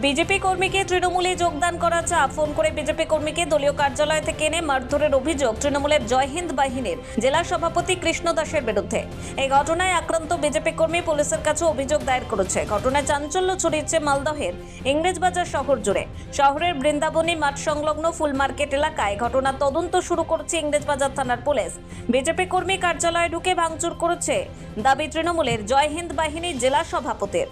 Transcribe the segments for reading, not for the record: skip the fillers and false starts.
BJP কর্মীকে তৃণমূলে যোগদান করা চাপ, ফোন করে বিজেপি কর্মীকে দলীয় কার্যালয় থেকে এনে মারধরের অভিযোগ তৃণমূলের জয় হিন্দ বাহিনীর জেলা সভাপতি কৃষ্ণ দাসের বিরুদ্ধে। এই ঘটনায় আক্রান্ত বিজেপি কর্মী পুলিশের কাছে অভিযোগ দায়ের করেছে। ঘটনায় চাঞ্চল্য ছড়িয়েছে মালদহের ইংরেজবাজার শহর জুড়ে। শহরের বৃন্দাবনী মাঠ সংলগ্ন ফুল মার্কেট এলাকায় ঘটনার তদন্ত শুরু করেছে ইংরেজবাজার থানার পুলিশ। বিজেপি কর্মী কার্যালয়ে ঢুকে ভাঙচুর করেছে দাবি তৃণমূলের জয় হিন্দ বাহিনীর জেলা সভাপতির।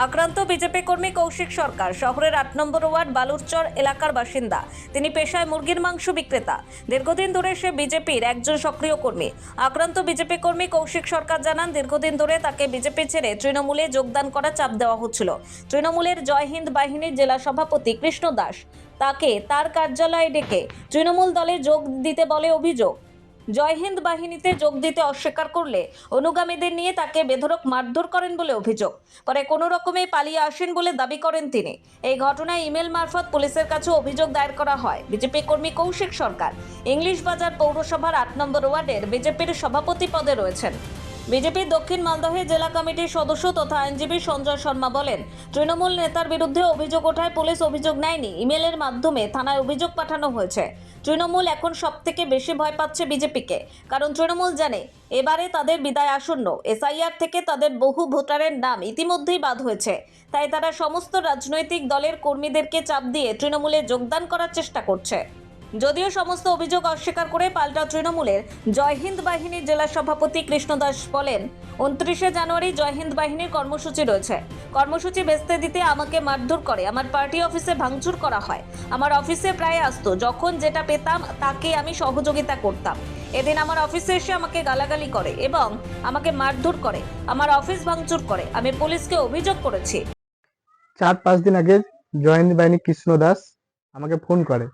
আক্রান্ত বিজেপি কর্মী কৌশিক সরকার শহরের ৮ নম্বর ওয়ার্ড বালুরচর এলাকার বাসিন্দা। তিনি পেশায় মুরগির মাংস বিক্রেতা। দীর্ঘদিন ধরে সে বিজেপির একজন সক্রিয় কর্মী। আক্রান্ত বিজেপি কর্মী কৌশিক সরকার জানান, দীর্ঘদিন ধরে তাকে বিজেপি ছেড়ে তৃণমূলে যোগদান করার চাপ দেওয়া হচ্ছিল। তৃণমূলের জয় হিন্দ বাহিনীর জেলা সভাপতি কৃষ্ণ দাস তাকে তার কার্যালয়ে ডেকে তৃণমূল দলে যোগ দিতে বলে অভিযোগ। জয় হিন্দ বাহিনীতে যোগ দিতে অস্বীকার করলে অনুগামীদের নিয়ে তাকে বেধড়ক মারধর করেন বলে অভিযোগ। পরে কোনো রকমে পালিয়ে আসেন বলে দাবি করেন তিনি। এই ঘটনায় ইমেল মারফত পুলিশের কাছে অভিযোগ দায়ের করা হয়। বিজেপি কর্মী কৌশিক সরকার ইংলিশ বাজার পৌরসভার ৮ নম্বর ওয়ার্ডের বিজেপির সভাপতি পদে রয়েছেন। বিজেপির দক্ষিণ মালদহে জেলা কমিটির সদস্য তথা আইনজীবী সঞ্জয় শর্মা বলেন, তৃণমূল নেতার বিরুদ্ধে অভিযোগ ওঠায় পুলিশ অভিযোগ নেয়নি, ইমেলের মাধ্যমে থানায় অভিযোগ পাঠানো হয়েছে। তৃণমূল এখন সবথেকে বেশি ভয় পাচ্ছে বিজেপিকে, কারণ তৃণমূল জানে এবারে তাদের বিদায় আসন্ন। এসআইআর থেকে তাদের বহু ভোটারের নাম ইতিমধ্যেই বাদ হয়েছে, তাই তারা সমস্ত রাজনৈতিক দলের কর্মীদেরকে চাপ দিয়ে তৃণমূলে যোগদান করার চেষ্টা করছে। যদিও সমস্ত অভিযোগ অস্বীকার করে পাল্টা তৃণমূলের জয় হিন্দ বাহিনীর জেলা সভাপতি কৃষ্ণ দাস বলেন, 29শে জানুয়ারি জয় হিন্দ বাহিনীর কর্মসূচি রয়েছে। কর্মসূচি ভেস্তে দিতে আমাকে মারধর করে, আমার পার্টি অফিসে ভাঙচুর করা হয়। আমার অফিসে প্রায় আসতো, যখন যেটা পেতাম তাকে আমি সহযোগিতা করতাম। এদিন আমার অফিসে এসে আমাকে গালাগালি করে এবং আমাকে মারধর করে, আমার অফিস ভাঙচুর করে। আমি পুলিশকে অভিযোগ করেছি। 4-5 দিন আগে জয় হিন্দ বাহিনী কৃষ্ণ দাস আমাকে ফোন করে,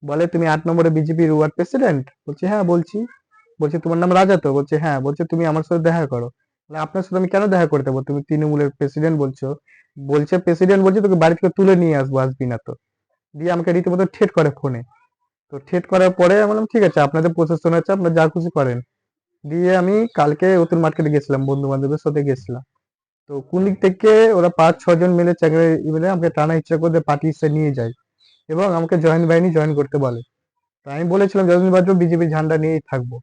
বলে তুমি 8 নম্বরে বিজেপির ওয়ার্ড প্রেসিডেন্ট? বলছি হ্যাঁ বলছি। বলছে তোমার নাম রাজা তো? বলছে হ্যাঁ। বলছে তুমি আমার সাথে দেখা করো। বলে আপনার সাথে আমি কেন দেখা করতে পারবো? তুমি তৃণমূলের প্রেসিডেন্ট বলছো। বলছে প্রেসিডেন্ট বলছে তোকে বাড়ি থেকে তুলে নিয়ে আসবো, আসবি না তো। দিয়ে আমাকে রীতিমতো ঠেট করে ফোনে। তো ঠেট করার পরে আমি বললাম ঠিক আছে, আপনাদের প্রশাসন আছে, আপনারা যা খুশি করেন। দিয়ে আমি কালকে উত্তর মার্কেটে গেছিলাম, বন্ধু বান্ধবের সাথে গেছিলাম। তো কোন দিক থেকে ওরা 5-6 জন মিলে চাকরি মিলে আমাকে টানা ইচ্ছা করে পার্টি নিয়ে যায় এবং আমাকে জয়েন বাহিনী জয়েন করতে বলে। তো আমি বলেছিলাম যতদিন বাঁচবো বিজেপি ঝান্ডা নিয়েই থাকবো,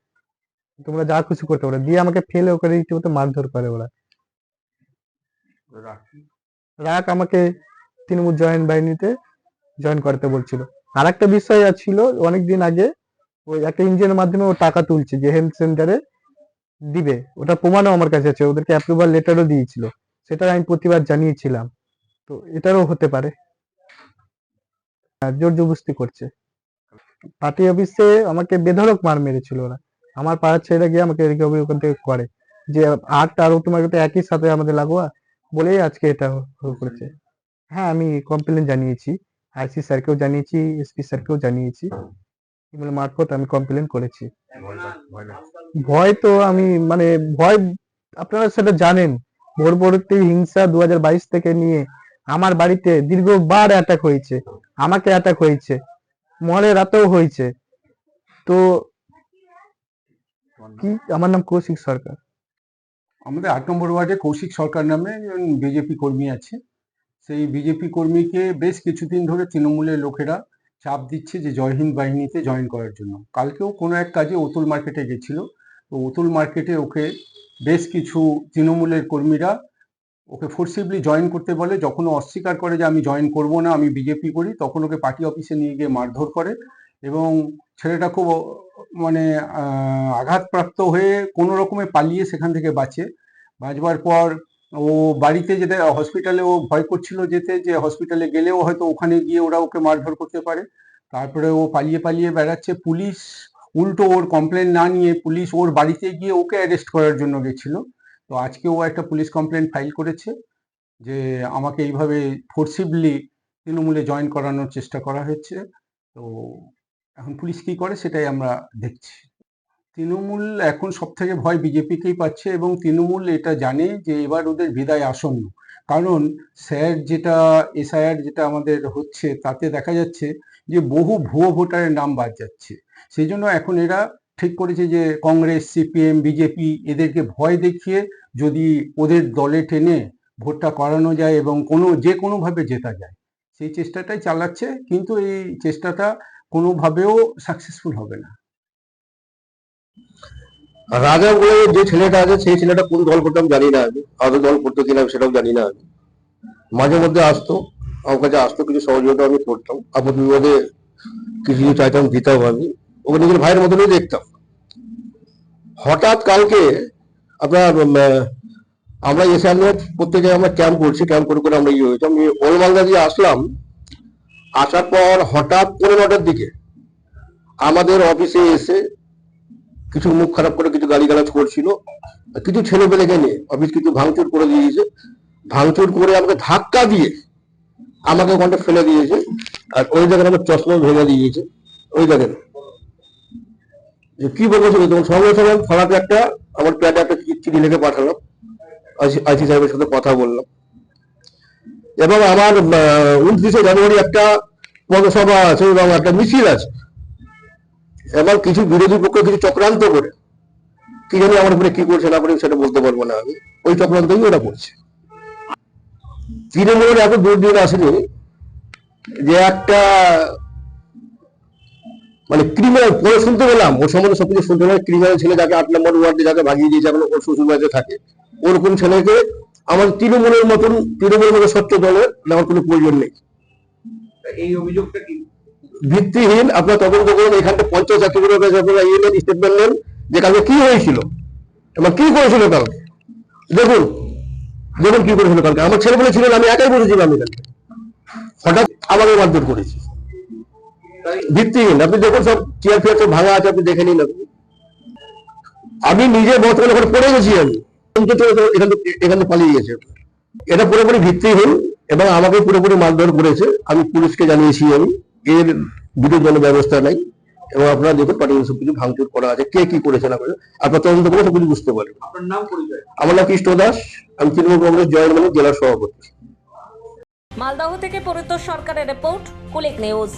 তোমরা যা খুশি করতে পারো। দিয়ে আমাকে ফেলে ওখানে রীতিমতো মারধর করে ওরা। রাগ আমাকে তৃণমূল জয়েন বাহিনীতে জয়েন করতে বলছিল। আর একটা বিষয় ছিল, অনেকদিন আগে ওই একটা ইঞ্জিনের মাধ্যমে ও টাকা তুলছে যে হেলথ সেন্টারে দিবে, ওটা প্রমাণও আমার কাছে আছে, ওদেরকে অ্যাপ্রুভাল লেটারও দিয়েছিল, সেটা আমি প্রতিবাদ জানিয়েছিলাম। তো এটারও হতে পারে, জোর জবরদস্তি করছে। পার্টি অফিসে আমাকে বেধড়ক মার মেরেছিল ওরা। আমার পাড়ার ছেলেরা গিয়ে আমাকে রিকভারি ওখান থেকে করে যে আর তোমার তো একই সাথে আমাদের লাগোয়া, বলেই আজকে এটা করেছে। হ্যাঁ, আমি কমপ্লেন জানিয়েছি, আইসি স্যারকেও জানিয়েছি, এসপি স্যারকেও জানিয়েছি, ইমেল মারফত আমি কমপ্লেন করেছি। ভয় তো আমি মানে ভয়, আপনারা সেটা জানেন, ভোর ভোরতেই হিংসা 2022 থেকে নিয়ে আমার বাড়িতে দীর্ঘবার অ্যাটাক হয়েছে, আমাকে অ্যাটাক হয়েছে, মহলে রাতেও হয়েছে। তো কি, আমার নাম কৌশিক সরকার। আমাদের 8 নম্বর ওয়ার্ডে কৌশিক সরকার নামে একজন বিজেপি কর্মী আছে। সেই বিজেপি কর্মীকে বেশ কিছুদিন ধরে তৃণমূলের লোকেরা চাপ দিচ্ছে যে জয় হিন্দ বাহিনীতে জয়েন করার জন্য। কালকেও কোনো এক কাজে অতুল মার্কেটে গেছিল। তো অতুল মার্কেটে ওকে বেশ কিছু তৃণমূলের কর্মীরা ওকে ফোর্সিবলি জয়েন করতে বলে। যখন ও অস্বীকার করে যে আমি জয়েন করব না, আমি বিজেপি করি, তখন ওকে পার্টি অফিসে নিয়ে গিয়ে মারধর করে এবং ছেলেটা খুব মানে আঘাতপ্রাপ্ত হয়ে কোনো রকমে পালিয়ে সেখান থেকে বাঁচবার পর ও বাড়িতে যেতে, হসপিটালে ও ভয় করছিল যেতে, যে হসপিটালে গেলেও হয়তো ওখানে গিয়ে ওরা ওকে মারধর করতে পারে। তারপরে ও পালিয়ে পালিয়ে বেড়াচ্ছে। পুলিশ উল্টো ওর কমপ্লেন না নিয়ে পুলিশ ওর বাড়িতে গিয়ে ওকে অ্যারেস্ট করার জন্য গেছিল। তো আজকে ও একটা পুলিশ কমপ্লেন ফাইল করেছে যে আমাকে এইভাবে ফোর্সিবলি তৃণমূলে জয়েন করানোর চেষ্টা করা হয়েছে। তো এখন পুলিশ কী করে সেটাই আমরা দেখছি। তৃণমূল এখন সব থেকে ভয় বিজেপিকেই পাচ্ছে এবং তৃণমূল এটা জানে যে এবার ওদের বিদায় আসন্ন। কারণ এসআইআর যেটা আমাদের হচ্ছে তাতে দেখা যাচ্ছে যে বহু ভুয়ো ভোটারের নাম বাদ যাচ্ছে। সেই জন্য এখন এরা ঠিক করেছে যে কংগ্রেস, সিপিএম, বিজেপি এদেরকে ভয় দেখিয়ে যদি ওদের দলে টেনে ভোটটা করানো যায় এবং যে কোনোভাবে জেতা যায়, সেই চেষ্টাটাই চালাচ্ছে, কিন্তু এই চেষ্টাটা কোনোভাবেও সাকসেসফুল হবে না। রাজা বলে যে ছেলেটা আছে সেই ছেলেটা কোন দল করতে আমি জানি না, আমি আদৌ দল করতো কিনা সেটাও জানি না। আমি মাঝে মধ্যে আসতো, আমার কাছে আসতো, কিছু সহযোগিতা আমি করতাম, আপদ বিপদে কিছু কিছু চাইতাম, দিতাম। আমি ওকে নিজের ভাইয়ের মতনই দেখতাম। হঠাৎ কালকে আপনার আমরা এসে আমরা প্রত্যেকে আমরা ক্যাম্প করছি, ক্যাম্প করে করে আমরা ইয়ে হয়েছি। আমি ওল মালদা দিয়ে আসলাম, আসার পর হঠাৎ 9:30টার দিকে আমাদের অফিসে এসে কিছু মুখ খারাপ করে কিছু গালিগালাজ করছিল, কিছু ছেলেপেলেকে নিয়ে অফিস কিছু ভাঙচুর করে দিয়েছে। ভাঙচুর করে আমাকে ধাক্কা দিয়ে আমাকে ওখানটা ফেলে দিয়েছে, আর ওই জায়গায় আমার চশমা ভেঙে দিয়েছে। ওই দেখেন যে কি বলবো, তখন সঙ্গে সঙ্গে থানাতে একটা আমার প্যাডে একটা চিঠি লিখে পাঠালাম, আইসি সাহেবের সাথে কথা বললাম। এবং আমার 29শে জানুয়ারি একটা পথসভা আছে এবং একটা মিছিল আছে, এবার কিছু বিরোধী পক্ষ কিছু চক্রান্ত করে কি জানি আমার উপরে কি করছে না করে সেটা বলতে পারবো না আমি, ওই চক্রান্তই ওরা করছে। তৃণমূলের এত দূর দিন আসেনি যে একটা মানে ক্রিমিনাল, পরে শুনতে পেলাম ওর সম্বন্ধে সবকিছু শুনতে পেলাম, ক্রিমিনাল ছেলে যাকে 8 নম্বর ওয়ার্ডে যাকে ভাগিয়ে দিয়েছে, এখন ওর শ্বশুর বাড়িতে থাকে, ওরকম ছেলেকে আমার তৃণমূলের মতো স্বচ্ছ দলের নেওয়ার কোনো প্রয়োজন নেই। এই অভিযোগটা কি ভিত্তিহীন। আপনার তদন্ত করুন, এখানটা পঞ্চায়েত চাকরিগুলোর কাছে আপনারা স্টেটমেন্ট নেন যে কালকে কি হয়েছিল এবং কি করেছিল কালকে। দেখুন দেখুন কি করেছিল কালকে। আমার ছেলে বলে ছিলেন, আমি একাই বলেছিলাম এখানে, হঠাৎ আমাকে মারধর করেছি। ভিত্তিহীন। আপনি দেখুন সব চেয়ার ফেয়ার সব ভাঙা আছে, আপনি দেখে নিন। আমি নিজে বর্তমানে ওখানে পড়ে গেছি, আমি এখান থেকে পালিয়ে গেছে। এটা পুরোপুরি ভিত্তিহীন এবং আমাকে পুরোপুরি মারধর করেছে। আমি পুলিশকে জানিয়েছি, আমি এর বিরুদ্ধে কোনো ব্যবস্থা নাই। এবং আপনারা দেখুন পার্টির সব কিছু ভাঙচুর করা আছে, কে কি করেছে না করে আপনার তদন্ত করে সবকিছু বুঝতে পারবেন। আপনার নাম পরিচয়? আমার নাম কৃষ্ণ দাস, আমি তৃণমূল কংগ্রেস জয়েন্ট জেলার সভাপতি। মালদহ থেকে পরিতোষ সরকারের রিপোর্ট, কুলিক নিউজ।